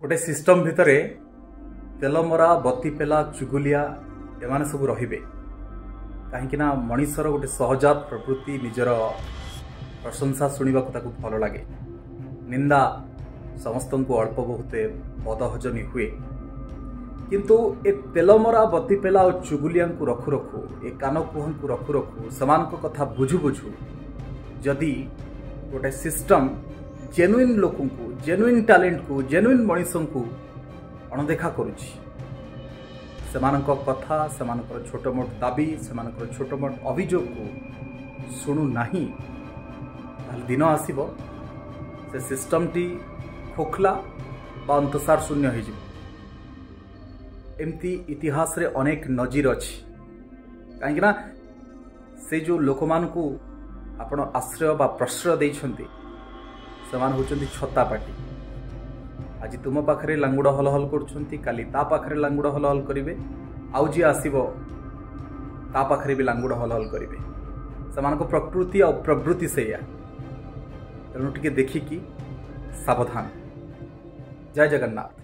गोटे सिस्टम भितर तेलमरा बत्ती पेला चुगुलिया एमाने सब रहिबे कहीं मनीषर गोटे सहजात प्रवृत्ति निजर प्रशंसा शुणा ताकू भल लगे निंदा समस्त को अल्प बहुत बदहजमी हुए किंतु ए तेलमरा बत्ती पेला और चुगुलिया को रखु रखु ए कानकुहन को रखु रखु समान को कथा बुझु बुझु जदि गोटे सिस्टम जेन्युइन लोक को जेन्युइन टैलेंट को जेन्युइन मनीषों को अणदेखा करुछि सेमानक कथा सेमानकर छोट मोट दाबी सेमानकर छोट मोट अभियोग को शुणु नाही दिन आसीबो से सिस्टम टी खोखला बा अंतसार शून्य हो एमती इतिहास रे अनेक नजीर अच्छी कहीं से जो लोक मान को आपण आश्रय बा प्रश्रय देइछंती सेमान होचंती छत्ता पाटी आज तुम पाखरे लांगुड़ हल हल करछंती काली ता पाखरे लांगुड़ हल हल करिवे आउ जी आसीबो ता पाखरे भी लांगुड़ हल हल करिवे सेमान को प्रकृति और प्रवृत्ति से या तेणु टिके देखिकी सावधान। जय जगन्नाथ।